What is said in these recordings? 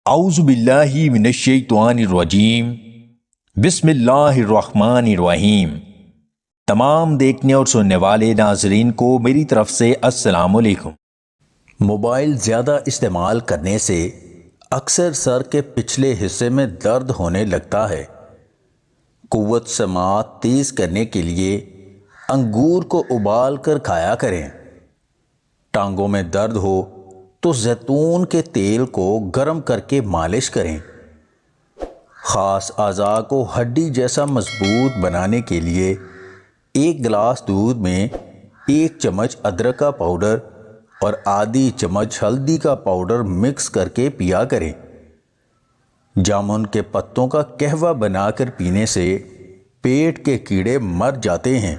اعوذ باللہ من الشیطان الرجیم بسم اللہ الرحمن الرحیم۔ تمام دیکھنے اور سننے والے ناظرین کو میری طرف سے السلام علیکم۔ موبائل زیادہ استعمال کرنے سے اکثر سر کے پچھلے حصے میں درد ہونے لگتا ہے۔ قوت سماعت تیز کرنے کے لیے انگور کو ابال کر کھایا کریں۔ ٹانگوں میں درد ہو تو زیتون کے تیل کو گرم کر کے مالش کریں۔ خاص اعضاء کو ہڈی جیسا مضبوط بنانے کے لیے ایک گلاس دودھ میں 1 چمچ ادرک کا پاؤڈر اور آدھی چمچ ہلدی کا پاؤڈر مکس کر کے پیا کریں۔ جامن کے پتوں کا قہوہ بنا کر پینے سے پیٹ کے کیڑے مر جاتے ہیں۔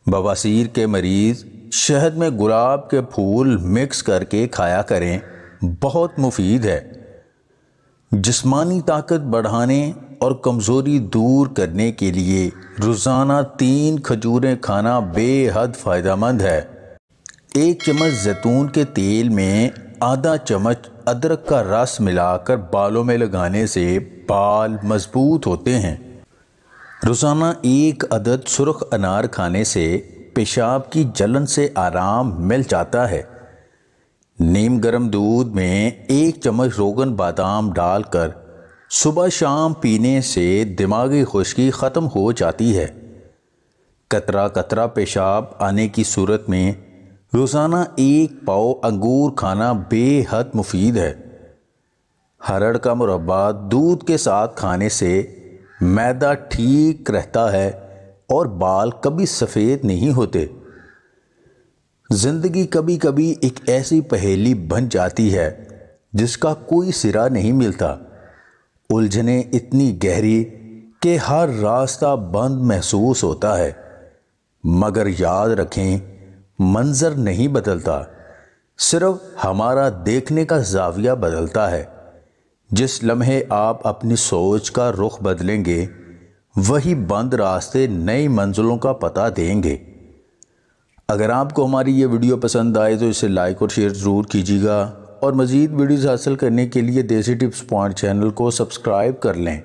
بواسیر کے مریض شہد میں گلاب کے پھول مکس کر کے کھایا کریں، بہت مفید ہے۔ جسمانی طاقت بڑھانے اور کمزوری دور کرنے کے لیے روزانہ 3 کھجوریں کھانا بے حد فائدہ مند ہے۔ 1 چمچ زیتون کے تیل میں آدھا چمچ ادرک کا رس ملا کر بالوں میں لگانے سے بال مضبوط ہوتے ہیں۔ روزانہ 1 عدد سرخ انار کھانے سے پیشاب کی جلن سے آرام مل جاتا ہے۔ نیم گرم دودھ میں 1 چمچ روغن بادام ڈال کر صبح شام پینے سے دماغی خشکی ختم ہو جاتی ہے۔ قطرہ قطرہ پیشاب آنے کی صورت میں روزانہ 1 پاؤ انگور کھانا بے حد مفید ہے۔ ہرڑ کا مربع دودھ کے ساتھ کھانے سے معدہ ٹھیک رہتا ہے اور بال کبھی سفید نہیں ہوتے۔ زندگی کبھی کبھی ایک ایسی پہیلی بن جاتی ہے جس کا کوئی سرا نہیں ملتا۔ الجھنیں اتنی گہری کہ ہر راستہ بند محسوس ہوتا ہے، مگر یاد رکھیں منظر نہیں بدلتا، صرف ہمارا دیکھنے کا زاویہ بدلتا ہے۔ جس لمحے آپ اپنی سوچ کا رخ بدلیں گے وہی بند راستے نئی منزلوں کا پتہ دیں گے۔ اگر آپ کو ہماری یہ ویڈیو پسند آئے تو اسے لائک اور شیئر ضرور کیجیے گا، اور مزید ویڈیوز حاصل کرنے کے لیے دیسی ٹپس پوائنٹ چینل کو سبسکرائب کر لیں۔